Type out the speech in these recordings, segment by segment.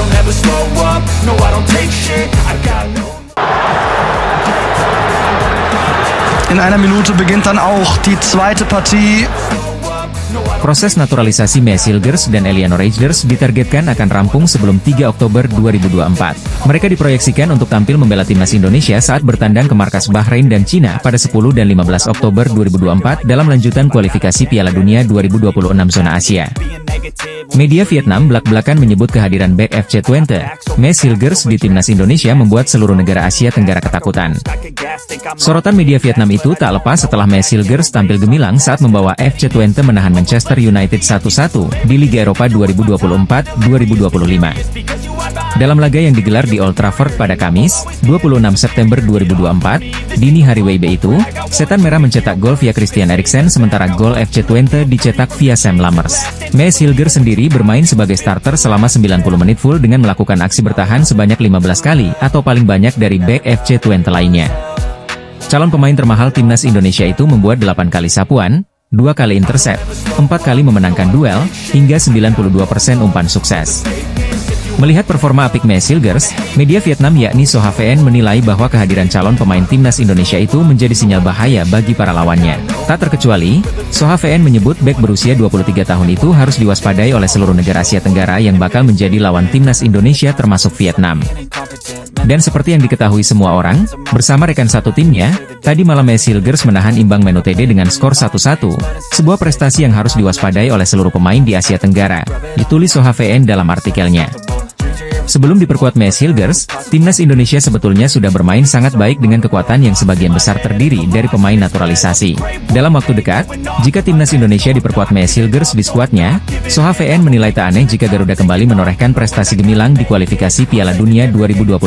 don't ever slow up, no I don't take shit, I got no. In einer Minute beginnt dann auch die zweite Partie. Proses naturalisasi Maes Hilgers dan Eleanor Reigers ditargetkan akan rampung sebelum 3 Oktober 2024. Mereka diproyeksikan untuk tampil membela timnas Indonesia saat bertandang ke markas Bahrain dan Cina pada 10 dan 15 Oktober 2024 dalam lanjutan kualifikasi Piala Dunia 2026 zona Asia. Media Vietnam belak-belakan menyebut kehadiran bek FC20, Maes Hilgers di timnas Indonesia membuat seluruh negara Asia Tenggara ketakutan. Sorotan media Vietnam itu tak lepas setelah Maes Hilgers tampil gemilang saat membawa FC20 menahan Manchester United 1-1 di Liga Eropa 2024-2025. Dalam laga yang digelar di Old Trafford pada Kamis, 26 September 2024, dini hari WIB itu, Setan Merah mencetak gol via Christian Eriksen sementara gol FC20 dicetak via Sam Lammers. Maes Hilgers sendiri bermain sebagai starter selama 90 menit full dengan melakukan aksi bertahan sebanyak 15 kali atau paling banyak dari bek FC20 lainnya. Calon pemain termahal timnas Indonesia itu membuat 8 kali sapuan, 2 kali intercept, 4 kali memenangkan duel, hingga 92% umpan sukses. Melihat performa apik Maes Hilgers, media Vietnam yakni So HVN menilai bahwa kehadiran calon pemain timnas Indonesia itu menjadi sinyal bahaya bagi para lawannya. Tak terkecuali, So HVN menyebut bek berusia 23 tahun itu harus diwaspadai oleh seluruh negara Asia Tenggara yang bakal menjadi lawan timnas Indonesia termasuk Vietnam. Dan seperti yang diketahui semua orang, bersama rekan satu timnya, tadi malam Maes Hilgers menahan imbang Man Utd dengan skor 1-1, sebuah prestasi yang harus diwaspadai oleh seluruh pemain di Asia Tenggara, ditulis So HVN dalam artikelnya. Sebelum diperkuat Maes Hilgers, timnas Indonesia sebetulnya sudah bermain sangat baik dengan kekuatan yang sebagian besar terdiri dari pemain naturalisasi. Dalam waktu dekat, jika timnas Indonesia diperkuat Maes Hilgers di skuadnya, So HVN menilai tak aneh jika Garuda kembali menorehkan prestasi gemilang di kualifikasi Piala Dunia 2026.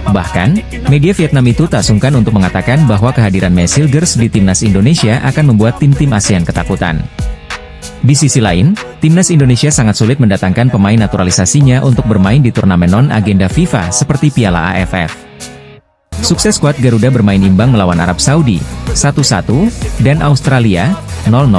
Bahkan, media Vietnam itu tak sungkan untuk mengatakan bahwa kehadiran Maes Hilgers di timnas Indonesia akan membuat tim-tim ASEAN ketakutan. Di sisi lain, timnas Indonesia sangat sulit mendatangkan pemain naturalisasinya untuk bermain di turnamen non-agenda FIFA seperti Piala AFF. Sukses skuad Garuda bermain imbang melawan Arab Saudi, 1-1, dan Australia, 0-0,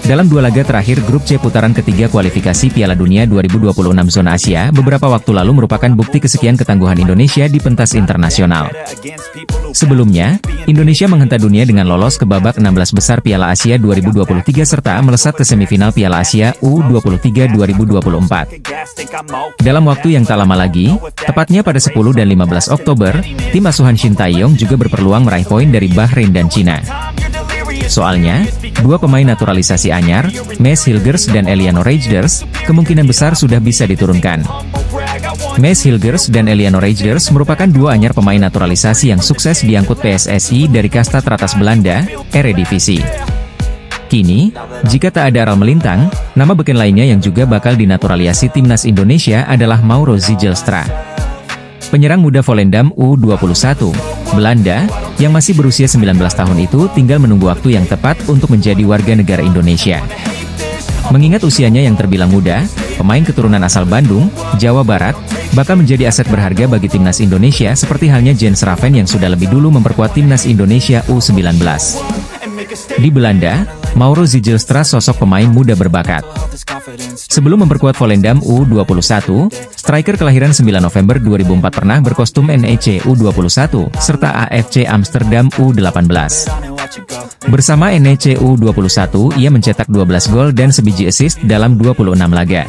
dalam 2 laga terakhir grup C putaran ketiga kualifikasi Piala Dunia 2026 zona Asia beberapa waktu lalu merupakan bukti kesekian ketangguhan Indonesia di pentas internasional. Sebelumnya, Indonesia menghentak dunia dengan lolos ke babak 16 besar Piala Asia 2023 serta melesat ke semifinal Piala Asia U23 2024. Dalam waktu yang tak lama lagi, tepatnya pada 10 dan 15 Oktober, tim asuhan Shin Tae-yong juga berpeluang meraih poin dari Bahrain dan Cina. Soalnya, 2 pemain naturalisasi anyar, Maes Hilgers dan Eleanor Reigers, kemungkinan besar sudah bisa diturunkan. Maes Hilgers dan Eleanor Reigers merupakan 2 anyar pemain naturalisasi yang sukses diangkut PSSI dari kasta teratas Belanda, Eredivisie. Kini, jika tak ada aral melintang, nama beken lainnya yang juga bakal dinaturalisasi timnas Indonesia adalah Mauro Zijlstra. Penyerang muda Volendam U21, Belanda, yang masih berusia 19 tahun itu tinggal menunggu waktu yang tepat untuk menjadi warga negara Indonesia. Mengingat usianya yang terbilang muda, pemain keturunan asal Bandung, Jawa Barat, bakal menjadi aset berharga bagi timnas Indonesia seperti halnya Jens Raven yang sudah lebih dulu memperkuat timnas Indonesia U19. Di Belanda, Mauro Zijlstra sosok pemain muda berbakat. Sebelum memperkuat Volendam U21, striker kelahiran 9 November 2004 pernah berkostum NEC U21, serta AFC Amsterdam U18. Bersama NEC U21, ia mencetak 12 gol dan sebiji assist dalam 26 laga.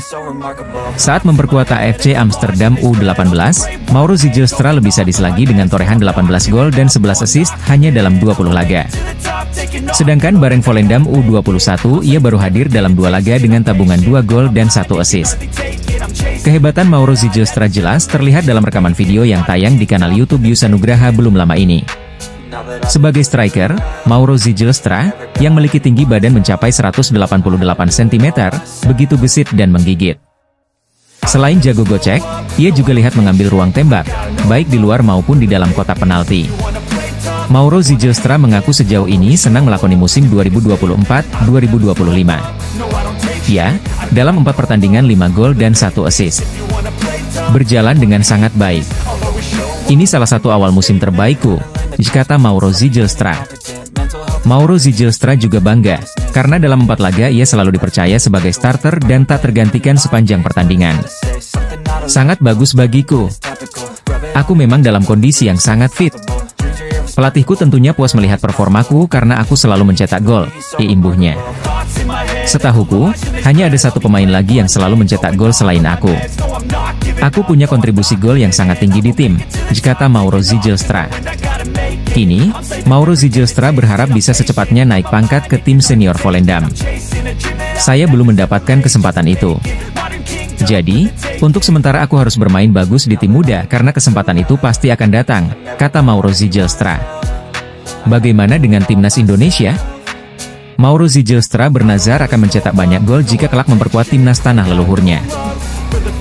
Saat memperkuat AFC Amsterdam U18, Mauro Zijlstra lebih sadis lagi dengan torehan 18 gol dan 11 assist hanya dalam 20 laga. Sedangkan bareng Volendam U21, ia baru hadir dalam 2 laga dengan tabungan 2 gol dan 1 assist. Kehebatan Mauro Zijlstra jelas terlihat dalam rekaman video yang tayang di kanal YouTube Yusa Nugraha belum lama ini. Sebagai striker, Mauro Zijlstra, yang memiliki tinggi badan mencapai 188 cm, begitu gesit dan menggigit. Selain jago gocek, ia juga lihat mengambil ruang tembak, baik di luar maupun di dalam kotak penalti. Mauro Zijlstra mengaku sejauh ini senang melakoni musim 2024-2025. Ya, dalam 4 pertandingan 5 gol dan 1 assist. Berjalan dengan sangat baik. Ini salah satu awal musim terbaikku, kata Mauro Zijlstra. Mauro Zijlstra juga bangga, karena dalam 4 laga ia selalu dipercaya sebagai starter dan tak tergantikan sepanjang pertandingan. Sangat bagus bagiku. Aku memang dalam kondisi yang sangat fit. Pelatihku tentunya puas melihat performaku karena aku selalu mencetak gol, imbuhnya. Setahuku, hanya ada satu pemain lagi yang selalu mencetak gol selain aku. Aku punya kontribusi gol yang sangat tinggi di tim, kata Mauro Zijlstra. Kini, Mauro Zijlstra berharap bisa secepatnya naik pangkat ke tim senior Volendam. Saya belum mendapatkan kesempatan itu. Jadi, untuk sementara aku harus bermain bagus di tim muda karena kesempatan itu pasti akan datang, kata Mauro Zijlstra. Bagaimana dengan timnas Indonesia? Mauro Zijlstra bernazar akan mencetak banyak gol jika kelak memperkuat timnas tanah leluhurnya.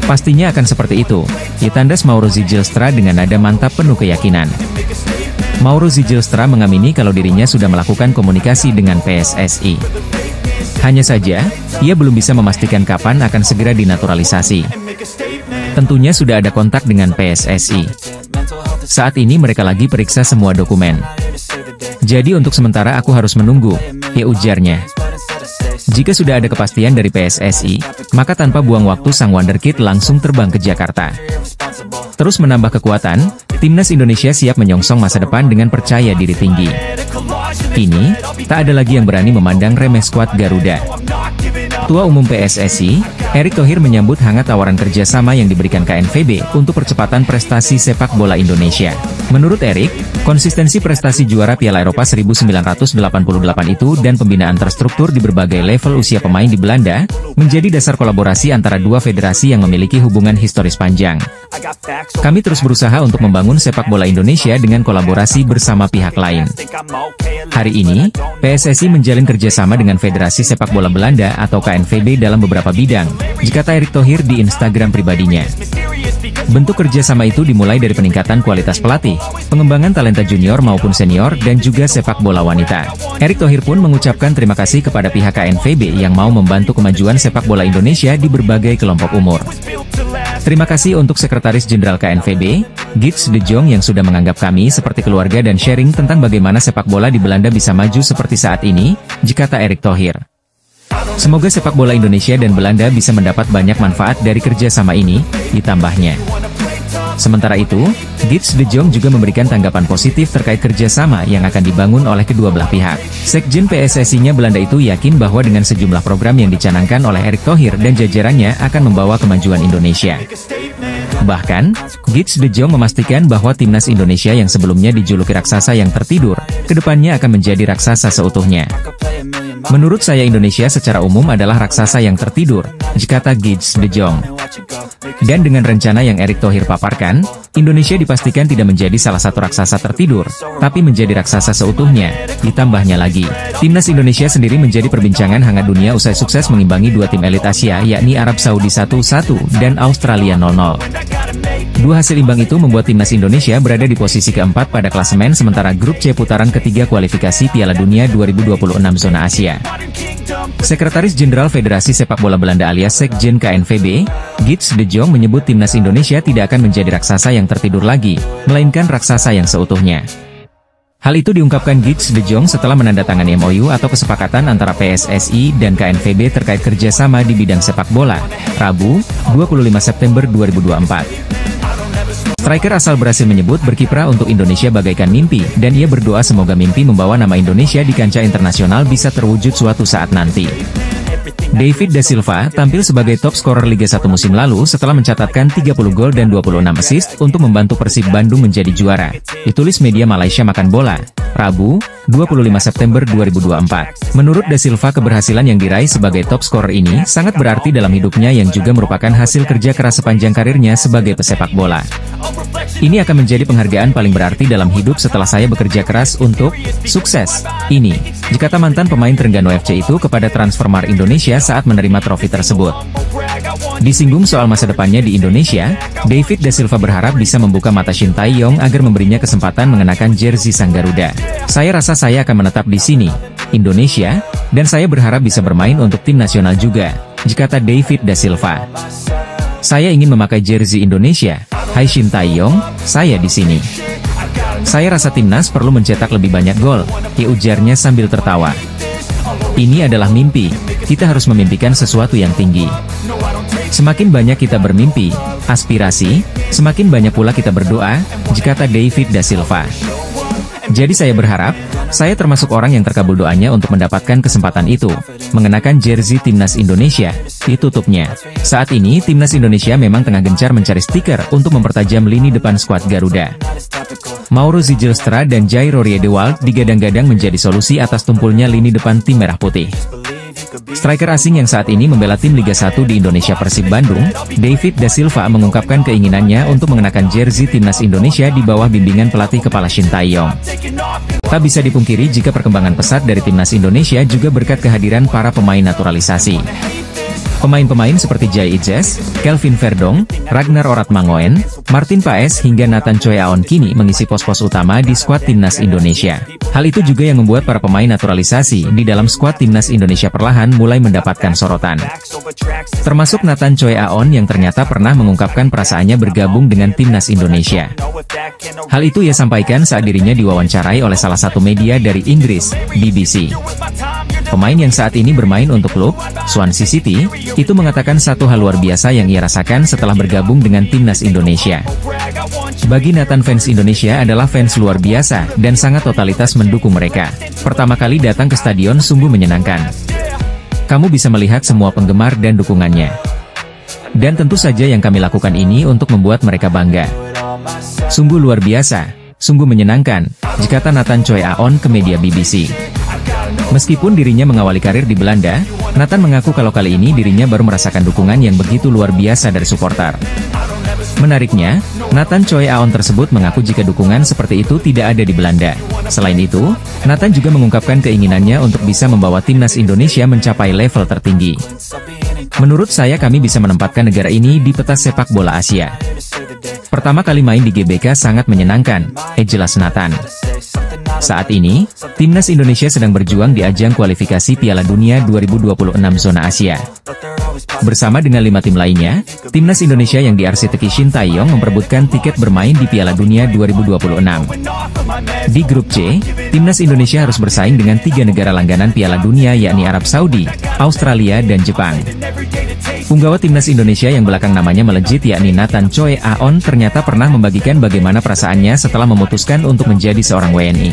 Pastinya akan seperti itu, ditandas Mauro Zijlstra dengan nada mantap penuh keyakinan. Mauro Zijlstra mengamini kalau dirinya sudah melakukan komunikasi dengan PSSI. Hanya saja, ia belum bisa memastikan kapan akan segera dinaturalisasi. Tentunya sudah ada kontak dengan PSSI. Saat ini mereka lagi periksa semua dokumen. Jadi untuk sementara aku harus menunggu, ujarnya. Jika sudah ada kepastian dari PSSI, maka tanpa buang waktu sang wonderkid langsung terbang ke Jakarta. Terus menambah kekuatan, timnas Indonesia siap menyongsong masa depan dengan percaya diri tinggi. Kini, tak ada lagi yang berani memandang remeh skuad Garuda. Ketua Umum PSSI, Erick Thohir menyambut hangat tawaran kerjasama yang diberikan KNVB untuk percepatan prestasi sepak bola Indonesia. Menurut Erick, konsistensi prestasi juara Piala Eropa 1988 itu dan pembinaan terstruktur di berbagai level usia pemain di Belanda, menjadi dasar kolaborasi antara dua federasi yang memiliki hubungan historis panjang. Kami terus berusaha untuk membangun sepak bola Indonesia dengan kolaborasi bersama pihak lain. Hari ini, PSSI menjalin kerjasama dengan Federasi Sepak Bola Belanda atau KNVB dalam beberapa bidang, kata Erick Thohir di Instagram pribadinya. Bentuk kerjasama itu dimulai dari peningkatan kualitas pelatih, pengembangan talenta junior maupun senior dan juga sepak bola wanita. Erick Thohir pun mengucapkan terima kasih kepada pihak KNVB yang mau membantu kemajuan sepak bola Indonesia di berbagai kelompok umur. Terima kasih untuk Sekretaris Jenderal KNVB, Gids de Jong yang sudah menganggap kami seperti keluarga dan sharing tentang bagaimana sepak bola di Belanda bisa maju seperti saat ini, kata Erick Thohir. Semoga sepak bola Indonesia dan Belanda bisa mendapat banyak manfaat dari kerjasama ini, ditambahnya. Sementara itu, Gids de Jong juga memberikan tanggapan positif terkait kerjasama yang akan dibangun oleh kedua belah pihak. Sekjen PSSI-nya Belanda itu yakin bahwa dengan sejumlah program yang dicanangkan oleh Erick Thohir dan jajarannya akan membawa kemajuan Indonesia. Bahkan, Gids de Jong memastikan bahwa timnas Indonesia yang sebelumnya dijuluki raksasa yang tertidur, kedepannya akan menjadi raksasa seutuhnya. Menurut saya Indonesia secara umum adalah raksasa yang tertidur, kata Gids de Jong. Dan dengan rencana yang Erick Thohir paparkan, Indonesia dipastikan tidak menjadi salah satu raksasa tertidur, tapi menjadi raksasa seutuhnya. Ditambahnya lagi, timnas Indonesia sendiri menjadi perbincangan hangat dunia usai sukses mengimbangi dua tim elit Asia yakni Arab Saudi 1-1 dan Australia 0-0. Dua hasil imbang itu membuat timnas Indonesia berada di posisi keempat pada klasemen sementara grup C putaran ketiga kualifikasi Piala Dunia 2026 zona Asia. Sekretaris Jenderal Federasi Sepak Bola Belanda alias Sekjen KNVB, Gids de Jong menyebut timnas Indonesia tidak akan menjadi raksasa yang tertidur lagi, melainkan raksasa yang seutuhnya. Hal itu diungkapkan Gids de Jong setelah menandatangani MOU atau kesepakatan antara PSSI dan KNVB terkait kerjasama di bidang sepak bola, Rabu, 25 September 2024. Striker asal Brasil menyebut berkiprah untuk Indonesia bagaikan mimpi, dan ia berdoa semoga mimpi membawa nama Indonesia di kancah internasional bisa terwujud suatu saat nanti. David da Silva tampil sebagai top scorer Liga 1 musim lalu setelah mencatatkan 30 gol dan 26 assist untuk membantu Persib Bandung menjadi juara. Ditulis media Malaysia Makan Bola, Rabu, 25 September 2024. Menurut da Silva keberhasilan yang diraih sebagai top scorer ini sangat berarti dalam hidupnya yang juga merupakan hasil kerja keras sepanjang karirnya sebagai pesepak bola. Ini akan menjadi penghargaan paling berarti dalam hidup setelah saya bekerja keras untuk sukses. Ini, kata mantan pemain Trengganu FC itu kepada Transfermarkt Indonesia saat menerima trofi tersebut. Disinggung soal masa depannya di Indonesia, David da Silva berharap bisa membuka mata Shin Tae-yong agar memberinya kesempatan mengenakan jersey sang Garuda. Saya rasa saya akan menetap di sini, Indonesia, dan saya berharap bisa bermain untuk tim nasional juga, kata David da Silva. Saya ingin memakai jersey Indonesia. Hai Shin Tae-yong, saya di sini. Saya rasa timnas perlu mencetak lebih banyak gol, ujarnya sambil tertawa. Ini adalah mimpi, kita harus memimpikan sesuatu yang tinggi. Semakin banyak kita bermimpi, aspirasi, semakin banyak pula kita berdoa, kata David da Silva. Jadi saya berharap, saya termasuk orang yang terkabul doanya untuk mendapatkan kesempatan itu, mengenakan jersey Timnas Indonesia, ditutupnya. Saat ini Timnas Indonesia memang tengah gencar mencari stiker untuk mempertajam lini depan skuad Garuda. Mauro Zijlstra dan Jairo Riedewald digadang-gadang menjadi solusi atas tumpulnya lini depan tim merah putih. Striker asing yang saat ini membela tim Liga 1 di Indonesia Persib Bandung, David da Silva mengungkapkan keinginannya untuk mengenakan jersey Timnas Indonesia di bawah bimbingan pelatih kepala Shin Tae-yong. Tak bisa dipungkiri jika perkembangan pesat dari Timnas Indonesia juga berkat kehadiran para pemain naturalisasi. Pemain-pemain seperti Jai Ijes, Kelvin Verdong, Ragnar Oratmangoen, Martin Paes hingga Nathan Choi Aon kini mengisi pos-pos utama di skuad Timnas Indonesia. Hal itu juga yang membuat para pemain naturalisasi di dalam skuad Timnas Indonesia perlahan mulai mendapatkan sorotan. Termasuk Nathan Choi Aon yang ternyata pernah mengungkapkan perasaannya bergabung dengan Timnas Indonesia. Hal itu ia sampaikan saat dirinya diwawancarai oleh salah satu media dari Inggris, BBC. Pemain yang saat ini bermain untuk klub Swansea City, itu mengatakan satu hal luar biasa yang ia rasakan setelah bergabung dengan Timnas Indonesia. Bagi Nathan, fans Indonesia adalah fans luar biasa, dan sangat totalitas mendukung mereka. Pertama kali datang ke stadion sungguh menyenangkan. Kamu bisa melihat semua penggemar dan dukungannya. Dan tentu saja yang kami lakukan ini untuk membuat mereka bangga. Sungguh luar biasa, sungguh menyenangkan, kata Nathan Choi Aon ke media BBC. Meskipun dirinya mengawali karir di Belanda, Nathan mengaku kalau kali ini dirinya baru merasakan dukungan yang begitu luar biasa dari supporter. Menariknya, Nathan Choi Aon tersebut mengaku jika dukungan seperti itu tidak ada di Belanda. Selain itu, Nathan juga mengungkapkan keinginannya untuk bisa membawa Timnas Indonesia mencapai level tertinggi. Menurut saya kami bisa menempatkan negara ini di peta sepak bola Asia. Pertama kali main di GBK sangat menyenangkan, jelas Nathan. Saat ini, Timnas Indonesia sedang berjuang di ajang kualifikasi Piala Dunia 2026 zona Asia. Bersama dengan 5 tim lainnya, Timnas Indonesia yang diarsiteki Shin Tae-yong memperebutkan tiket bermain di Piala Dunia 2026. Di grup C, Timnas Indonesia harus bersaing dengan 3 negara langganan Piala Dunia yakni Arab Saudi, Australia dan Jepang. Punggawa Timnas Indonesia yang belakang namanya melejit yakni Nathan Choi Aon ternyata pernah membagikan bagaimana perasaannya setelah memutuskan untuk menjadi seorang WNI.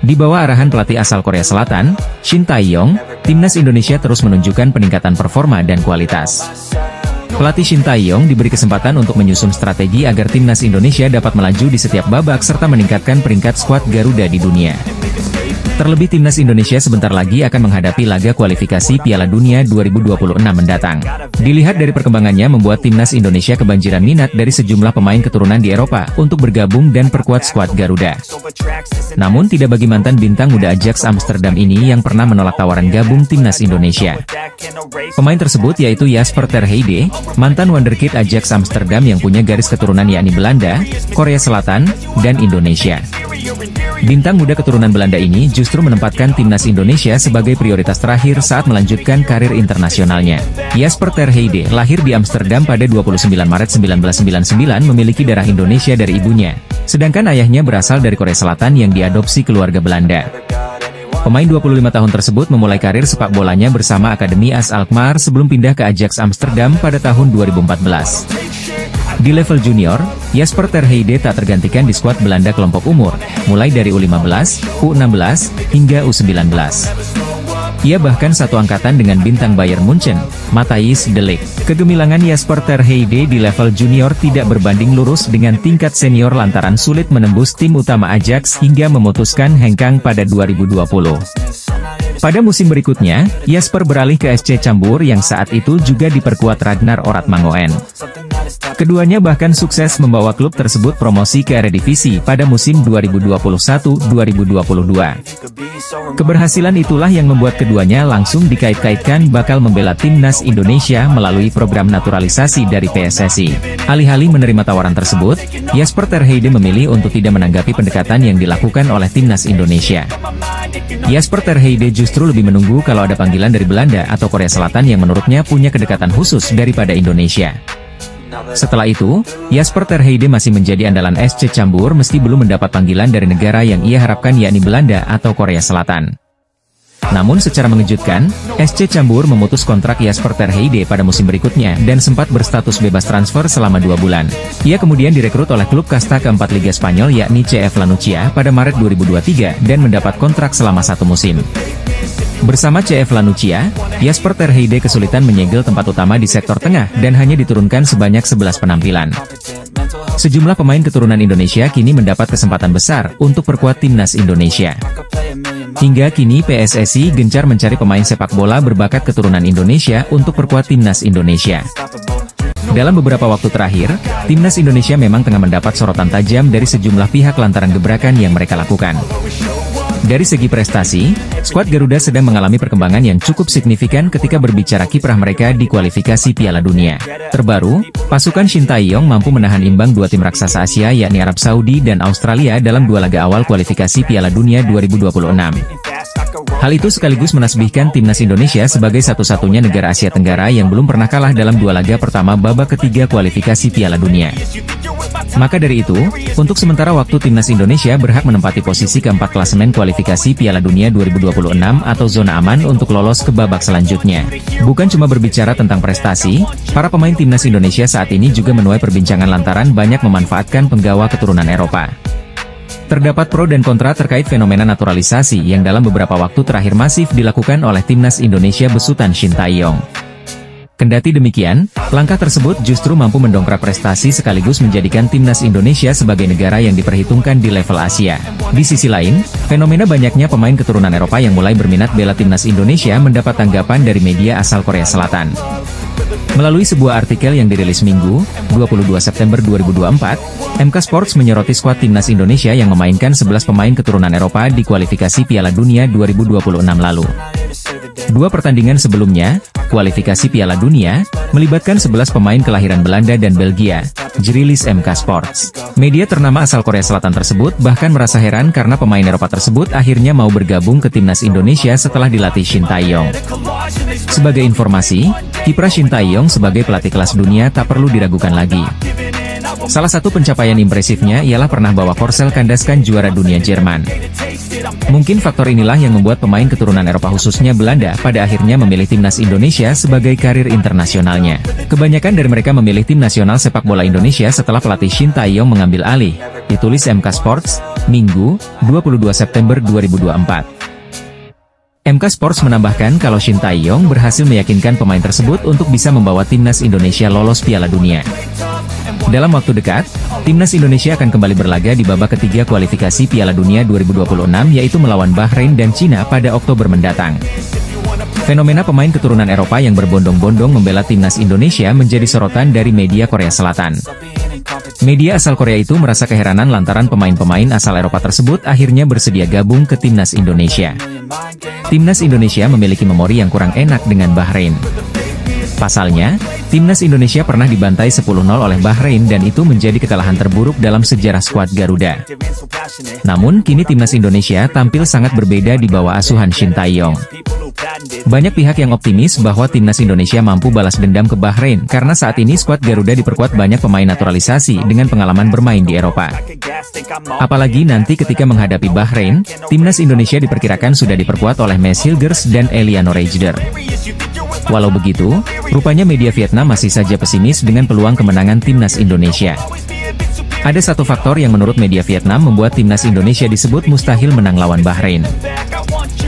Di bawah arahan pelatih asal Korea Selatan, Shin Tae-yong, Timnas Indonesia terus menunjukkan peningkatan performa dan kualitas. Pelatih Shin Tae-yong diberi kesempatan untuk menyusun strategi agar Timnas Indonesia dapat melaju di setiap babak serta meningkatkan peringkat skuad Garuda di dunia. Terlebih Timnas Indonesia sebentar lagi akan menghadapi laga kualifikasi Piala Dunia 2026 mendatang. Dilihat dari perkembangannya membuat Timnas Indonesia kebanjiran minat dari sejumlah pemain keturunan di Eropa untuk bergabung dan perkuat skuad Garuda. Namun tidak bagi mantan bintang muda Ajax Amsterdam ini yang pernah menolak tawaran gabung Timnas Indonesia. Pemain tersebut yaitu Jasper ter Heide, mantan wonderkid Ajax Amsterdam yang punya garis keturunan yakni Belanda, Korea Selatan, dan Indonesia. Bintang muda keturunan Belanda ini justru menempatkan Timnas Indonesia sebagai prioritas terakhir saat melanjutkan karir internasionalnya. Jasper ter Heide lahir di Amsterdam pada 29 Maret 1999 memiliki darah Indonesia dari ibunya, sedangkan ayahnya berasal dari Korea Selatan yang diadopsi keluarga Belanda. Pemain 25 tahun tersebut memulai karir sepak bolanya bersama Akademi AS Alkmaar sebelum pindah ke Ajax Amsterdam pada tahun 2014. Di level junior, Jasper ter Heide tak tergantikan di skuad Belanda kelompok umur, mulai dari U15, U16, hingga U19. Ia bahkan satu angkatan dengan bintang Bayern Munchen, Matthijs de Ligt. Kegemilangan Jasper ter Heide di level junior tidak berbanding lurus dengan tingkat senior lantaran sulit menembus tim utama Ajax hingga memutuskan hengkang pada 2020. Pada musim berikutnya, Jasper beralih ke SC Cambuur yang saat itu juga diperkuat Ragnar Oratmangoen. Keduanya bahkan sukses membawa klub tersebut promosi ke Eredivisie pada musim 2021-2022. Keberhasilan itulah yang membuat keduanya langsung dikait-kaitkan bakal membela Timnas Indonesia melalui program naturalisasi dari PSSI. Alih-alih menerima tawaran tersebut, Jasper ter Heide memilih untuk tidak menanggapi pendekatan yang dilakukan oleh Timnas Indonesia. Jasper ter Heide justru lebih menunggu kalau ada panggilan dari Belanda atau Korea Selatan yang menurutnya punya kedekatan khusus daripada Indonesia. Setelah itu, Jasper ter Heide masih menjadi andalan SC Cambuur meski belum mendapat panggilan dari negara yang ia harapkan yakni Belanda atau Korea Selatan. Namun secara mengejutkan, SC Cambuur memutus kontrak Jasper ter Heide pada musim berikutnya dan sempat berstatus bebas transfer selama 2 bulan. Ia kemudian direkrut oleh klub kasta keempat Liga Spanyol yakni CF La Nucía pada Maret 2023 dan mendapat kontrak selama 1 musim. Bersama CF La Nucía, Jasper ter Heide kesulitan menyegel tempat utama di sektor tengah dan hanya diturunkan sebanyak 11 penampilan. Sejumlah pemain keturunan Indonesia kini mendapat kesempatan besar untuk perkuat timnas Indonesia. Hingga kini PSSI gencar mencari pemain sepak bola berbakat keturunan Indonesia untuk perkuat timnas Indonesia. Dalam beberapa waktu terakhir, timnas Indonesia memang tengah mendapat sorotan tajam dari sejumlah pihak lantaran gebrakan yang mereka lakukan. Dari segi prestasi, skuad Garuda sedang mengalami perkembangan yang cukup signifikan ketika berbicara kiprah mereka di kualifikasi Piala Dunia. Terbaru, pasukan Shin Tae-yong mampu menahan imbang 2 tim raksasa Asia yakni Arab Saudi dan Australia dalam 2 laga awal kualifikasi Piala Dunia 2026. Hal itu sekaligus menasbihkan timnas Indonesia sebagai satu-satunya negara Asia Tenggara yang belum pernah kalah dalam 2 laga pertama babak ketiga kualifikasi Piala Dunia. Maka dari itu, untuk sementara waktu timnas Indonesia berhak menempati posisi keempat klasemen kualifikasi Piala Dunia 2026 atau zona aman untuk lolos ke babak selanjutnya. Bukan cuma berbicara tentang prestasi, para pemain timnas Indonesia saat ini juga menuai perbincangan lantaran banyak memanfaatkan penggawa keturunan Eropa. Terdapat pro dan kontra terkait fenomena naturalisasi yang dalam beberapa waktu terakhir masif dilakukan oleh timnas Indonesia besutan Shin Tae-yong. Kendati demikian, langkah tersebut justru mampu mendongkrak prestasi sekaligus menjadikan timnas Indonesia sebagai negara yang diperhitungkan di level Asia. Di sisi lain, fenomena banyaknya pemain keturunan Eropa yang mulai berminat bela timnas Indonesia mendapat tanggapan dari media asal Korea Selatan. Melalui sebuah artikel yang dirilis Minggu, 22 September 2024, MK Sports menyoroti skuad timnas Indonesia yang memainkan 11 pemain keturunan Eropa di kualifikasi Piala Dunia 2026 lalu. 2 pertandingan sebelumnya, kualifikasi Piala Dunia, melibatkan 11 pemain kelahiran Belanda dan Belgia, jerilis MK Sports. Media ternama asal Korea Selatan tersebut bahkan merasa heran karena pemain Eropa tersebut akhirnya mau bergabung ke timnas Indonesia setelah dilatih Shin Tae-yong. Sebagai informasi, kiprah Shin Tae-yong sebagai pelatih kelas dunia tak perlu diragukan lagi. Salah satu pencapaian impresifnya ialah pernah bawa Korsel kandaskan juara dunia Jerman. Mungkin faktor inilah yang membuat pemain keturunan Eropa khususnya Belanda pada akhirnya memilih timnas Indonesia sebagai karir internasionalnya. Kebanyakan dari mereka memilih tim nasional sepak bola Indonesia setelah pelatih Shin Tae-yong mengambil alih, ditulis MK Sports, Minggu, 22 September 2024. MK Sports menambahkan kalau Shin Tae-yong berhasil meyakinkan pemain tersebut untuk bisa membawa timnas Indonesia lolos Piala Dunia. Dalam waktu dekat, timnas Indonesia akan kembali berlaga di babak ketiga kualifikasi Piala Dunia 2026 yaitu melawan Bahrain dan Cina pada Oktober mendatang. Fenomena pemain keturunan Eropa yang berbondong-bondong membela timnas Indonesia menjadi sorotan dari media Korea Selatan. Media asal Korea itu merasa keheranan lantaran pemain-pemain asal Eropa tersebut akhirnya bersedia gabung ke timnas Indonesia. Timnas Indonesia memiliki memori yang kurang enak dengan Bahrain. Pasalnya, timnas Indonesia pernah dibantai 10-0 oleh Bahrain dan itu menjadi kekalahan terburuk dalam sejarah skuad Garuda. Namun kini timnas Indonesia tampil sangat berbeda di bawah asuhan Shin Tae-yong. Banyak pihak yang optimis bahwa timnas Indonesia mampu balas dendam ke Bahrain karena saat ini skuad Garuda diperkuat banyak pemain naturalisasi dengan pengalaman bermain di Eropa. Apalagi nanti ketika menghadapi Bahrain, timnas Indonesia diperkirakan sudah diperkuat oleh Mes Hilgers dan Eliano Reijder. Walau begitu, rupanya media Vietnam masih saja pesimis dengan peluang kemenangan timnas Indonesia. Ada satu faktor yang menurut media Vietnam membuat timnas Indonesia disebut mustahil menang lawan Bahrain.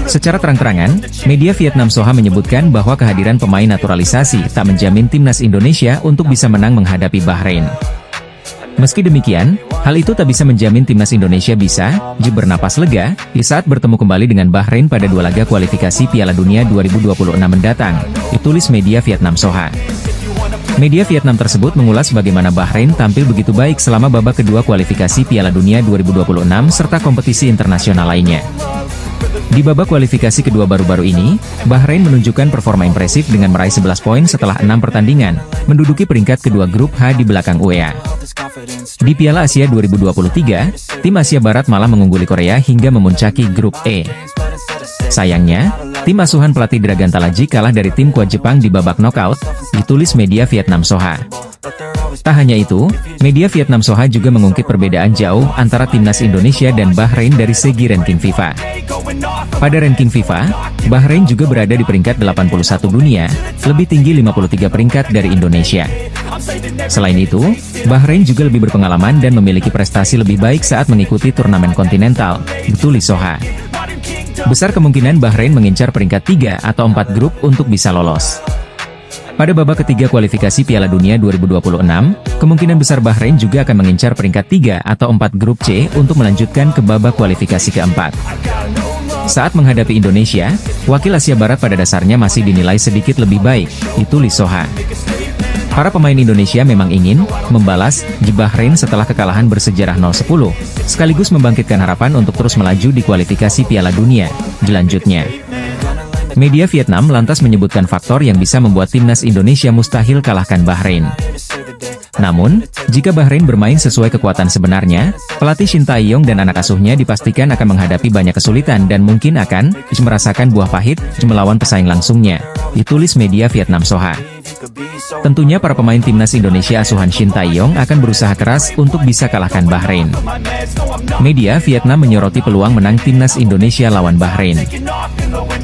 Secara terang-terangan, media Vietnam Soha menyebutkan bahwa kehadiran pemain naturalisasi tak menjamin timnas Indonesia untuk bisa menang menghadapi Bahrain. Meski demikian, hal itu tak bisa menjamin timnas Indonesia bisa bernapas lega di saat bertemu kembali dengan Bahrain pada 2 laga kualifikasi Piala Dunia 2026 mendatang, ditulis media Vietnam Soha. Media Vietnam tersebut mengulas bagaimana Bahrain tampil begitu baik selama babak kedua kualifikasi Piala Dunia 2026 serta kompetisi internasional lainnya. Di babak kualifikasi kedua baru-baru ini, Bahrain menunjukkan performa impresif dengan meraih 11 poin setelah 6 pertandingan, menduduki peringkat kedua grup H di belakang UEA. Di Piala Asia 2023, tim Asia Barat malah mengungguli Korea hingga memuncaki grup E. Sayangnya, tim asuhan pelatih Dragan Talaji kalah dari tim kuat Jepang di babak knockout, ditulis media Vietnam Soha. Tak hanya itu, Media Vietnam Soha juga mengungkit perbedaan jauh antara timnas Indonesia dan Bahrain dari segi ranking FIFA. Pada ranking FIFA, Bahrain juga berada di peringkat 81 dunia, lebih tinggi 53 peringkat dari Indonesia. Selain itu, Bahrain juga lebih berpengalaman dan memiliki prestasi lebih baik saat mengikuti turnamen kontinental, tulis Soha. Besar kemungkinan Bahrain mengincar peringkat 3 atau 4 grup untuk bisa lolos. Pada babak ketiga kualifikasi Piala Dunia 2026, kemungkinan besar Bahrain juga akan mengincar peringkat 3 atau 4 grup C untuk melanjutkan ke babak kualifikasi keempat. Saat menghadapi Indonesia, wakil Asia Barat pada dasarnya masih dinilai sedikit lebih baik, tulis Soha. Para pemain Indonesia memang ingin membalas Bahrain setelah kekalahan bersejarah 0-10, sekaligus membangkitkan harapan untuk terus melaju di kualifikasi Piala Dunia selanjutnya. Media Vietnam lantas menyebutkan faktor yang bisa membuat timnas Indonesia mustahil kalahkan Bahrain. Namun, jika Bahrain bermain sesuai kekuatan sebenarnya, pelatih Shin Tae-yong dan anak asuhnya dipastikan akan menghadapi banyak kesulitan dan mungkin akan merasakan buah pahit melawan pesaing langsungnya, ditulis media Vietnam Soha. Tentunya para pemain timnas Indonesia asuhan Shin Tae-yong akan berusaha keras untuk bisa kalahkan Bahrain. Media Vietnam menyoroti peluang menang timnas Indonesia lawan Bahrain.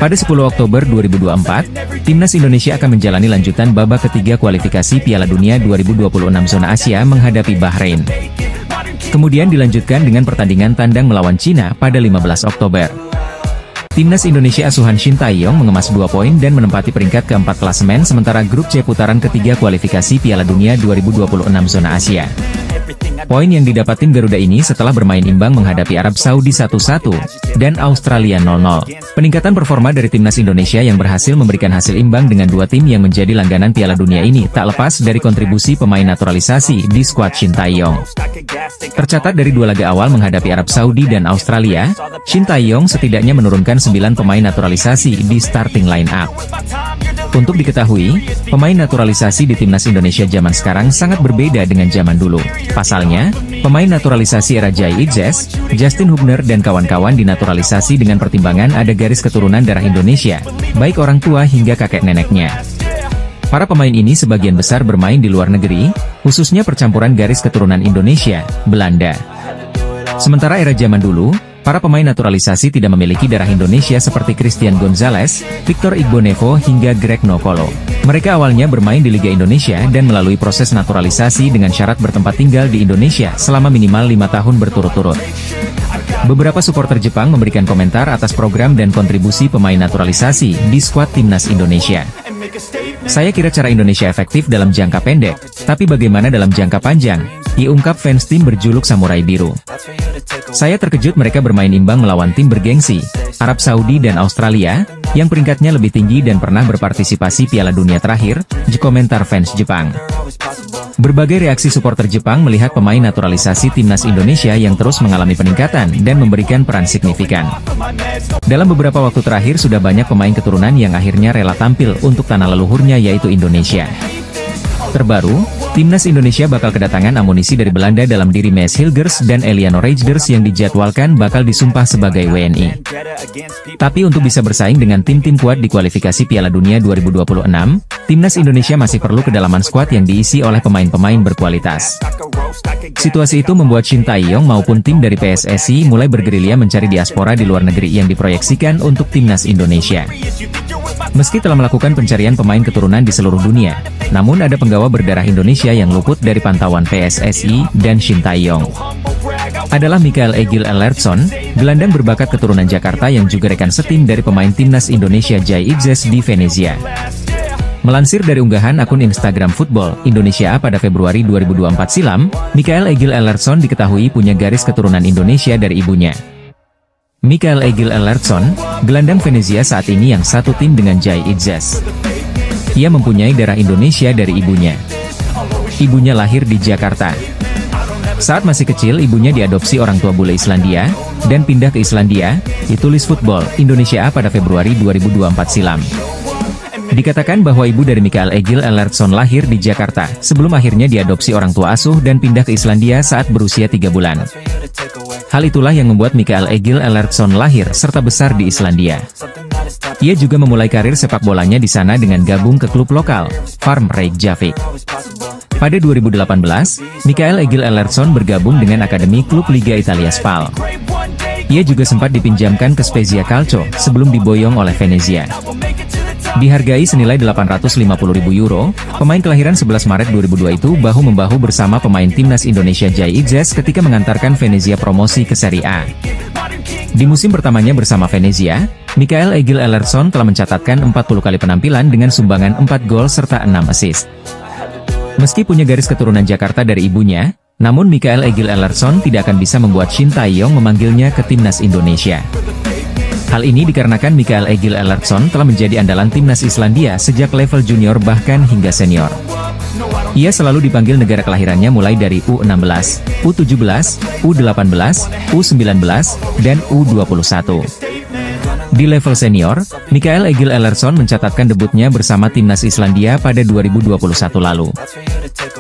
Pada 10 Oktober 2024, timnas Indonesia akan menjalani lanjutan babak ketiga kualifikasi Piala Dunia 2026 zona Asia menghadapi Bahrain. Kemudian dilanjutkan dengan pertandingan tandang melawan Cina pada 15 Oktober. Timnas Indonesia asuhan Shin Tae-yong mengemas 2 poin dan menempati peringkat keempat klasemen sementara grup C putaran ketiga kualifikasi Piala Dunia 2026 zona Asia. Poin yang didapat tim Garuda ini setelah bermain imbang menghadapi Arab Saudi 1-1 dan Australia 0-0. Peningkatan performa dari timnas Indonesia yang berhasil memberikan hasil imbang dengan 2 tim yang menjadi langganan Piala Dunia ini tak lepas dari kontribusi pemain naturalisasi di skuad Shin Tae-yong. Tercatat dari 2 laga awal menghadapi Arab Saudi dan Australia, Shin Tae-yong setidaknya menurunkan 9 pemain naturalisasi di starting line-up. Untuk diketahui, pemain naturalisasi di timnas Indonesia zaman sekarang sangat berbeda dengan zaman dulu. Pasalnya, pemain naturalisasi era Jai Itzes, Justin Hubner dan kawan-kawan dinaturalisasi dengan pertimbangan ada garis keturunan darah Indonesia, baik orang tua hingga kakek neneknya. Para pemain ini sebagian besar bermain di luar negeri, khususnya percampuran garis keturunan Indonesia, Belanda. Sementara era zaman dulu, para pemain naturalisasi tidak memiliki darah Indonesia seperti Christian Gonzalez, Victor Igbonevo hingga Greg Nokolo. Mereka awalnya bermain di Liga Indonesia dan melalui proses naturalisasi dengan syarat bertempat tinggal di Indonesia selama minimal 5 tahun berturut-turut. Beberapa supporter Jepang memberikan komentar atas program dan kontribusi pemain naturalisasi di skuad timnas Indonesia. Saya kira cara Indonesia efektif dalam jangka pendek, tapi bagaimana dalam jangka panjang? Diungkap fans tim berjuluk Samurai Biru. Saya terkejut mereka bermain imbang melawan tim bergengsi, Arab Saudi dan Australia, yang peringkatnya lebih tinggi dan pernah berpartisipasi Piala Dunia terakhir, komentar fans Jepang. Berbagai reaksi supporter Jepang melihat pemain naturalisasi timnas Indonesia yang terus mengalami peningkatan dan memberikan peran signifikan. Dalam beberapa waktu terakhir sudah banyak pemain keturunan yang akhirnya rela tampil untuk tanah leluhurnya yaitu Indonesia. Terbaru, timnas Indonesia bakal kedatangan amunisi dari Belanda dalam diri Maes Hilgers dan Eliano Reijnders yang dijadwalkan bakal disumpah sebagai WNI. Tapi untuk bisa bersaing dengan tim-tim kuat di kualifikasi Piala Dunia 2026, timnas Indonesia masih perlu kedalaman skuad yang diisi oleh pemain-pemain berkualitas. Situasi itu membuat Shin Tae-yong maupun tim dari PSSI mulai bergerilya mencari diaspora di luar negeri yang diproyeksikan untuk timnas Indonesia. Meski telah melakukan pencarian pemain keturunan di seluruh dunia, namun ada penggawa berdarah Indonesia yang luput dari pantauan PSSI dan Shin Tae-yong. Adalah Mikael Egil Ellertsson, gelandang berbakat keturunan Jakarta yang juga rekan setim dari pemain timnas Indonesia Jai Itzes di Venezia. Melansir dari unggahan akun Instagram Football Indonesia pada Februari 2024 silam, Mikael Egil Ellertsson diketahui punya garis keturunan Indonesia dari ibunya. Mikael Egil Ellertsson, gelandang Venezia saat ini yang satu tim dengan Jai Itzes. Ia mempunyai darah Indonesia dari ibunya. Ibunya lahir di Jakarta. Saat masih kecil ibunya diadopsi orang tua bule Islandia, dan pindah ke Islandia, ditulis Football Indonesia pada Februari 2024 silam. Dikatakan bahwa ibu dari Mikael Egil Ellertsson lahir di Jakarta, sebelum akhirnya diadopsi orang tua asuh dan pindah ke Islandia saat berusia 3 bulan. Hal itulah yang membuat Mikael Egil Ellertsson lahir serta besar di Islandia. Ia juga memulai karir sepak bolanya di sana dengan gabung ke klub lokal, Farm Reykjavik. Pada 2018, Mikael Egil Ellertsson bergabung dengan Akademi Klub Liga Italia Spal. Ia juga sempat dipinjamkan ke Spezia Calcio sebelum diboyong oleh Venezia. Dihargai senilai 850.000 euro, pemain kelahiran 11 Maret 2002 itu bahu-membahu bersama pemain timnas Indonesia Jai Idzes ketika mengantarkan Venezia promosi ke Serie A. Di musim pertamanya bersama Venezia, Mikael Egil Ellertsson telah mencatatkan 40 kali penampilan dengan sumbangan 4 gol serta 6 assist. Meski punya garis keturunan Jakarta dari ibunya, namun Mikael Egil Ellertsson tidak akan bisa membuat Shin Tae-yong memanggilnya ke timnas Indonesia. Hal ini dikarenakan Mikael Egil Ellertsson telah menjadi andalan timnas Islandia sejak level junior bahkan hingga senior. Ia selalu dipanggil negara kelahirannya mulai dari U16, U17, U18, U19, dan U21. Di level senior, Mikael Egil Ellertsson mencatatkan debutnya bersama timnas Islandia pada 2021 lalu.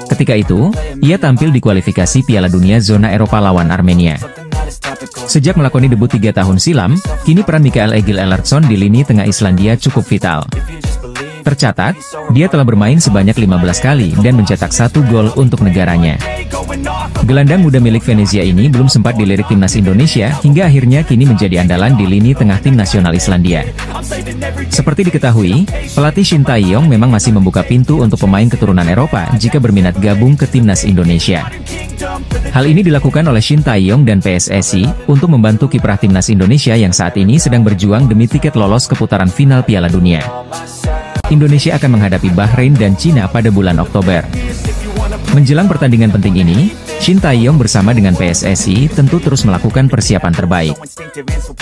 Ketika itu, ia tampil di kualifikasi Piala Dunia zona Eropa lawan Armenia. Sejak melakoni debut 3 tahun silam, kini peran Mikael Egil Ellertsson di lini tengah Islandia cukup vital. Tercatat, dia telah bermain sebanyak 15 kali dan mencetak 1 gol untuk negaranya. Gelandang muda milik Venezia ini belum sempat dilirik timnas Indonesia hingga akhirnya kini menjadi andalan di lini tengah tim nasional Islandia. Seperti diketahui, pelatih Shin Tae-yong memang masih membuka pintu untuk pemain keturunan Eropa jika berminat gabung ke timnas Indonesia. Hal ini dilakukan oleh Shin Tae-yong dan PSSI untuk membantu kiprah timnas Indonesia yang saat ini sedang berjuang demi tiket lolos ke putaran final Piala Dunia. Indonesia akan menghadapi Bahrain dan Cina pada bulan Oktober. Menjelang pertandingan penting ini, Shin Tae-yong bersama dengan PSSI tentu terus melakukan persiapan terbaik.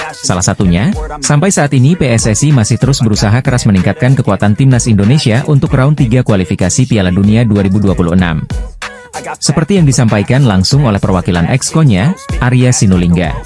Salah satunya, sampai saat ini PSSI masih terus berusaha keras meningkatkan kekuatan timnas Indonesia untuk round 3 kualifikasi Piala Dunia 2026. Seperti yang disampaikan langsung oleh perwakilan Exco-nya, Arya Sinulinga.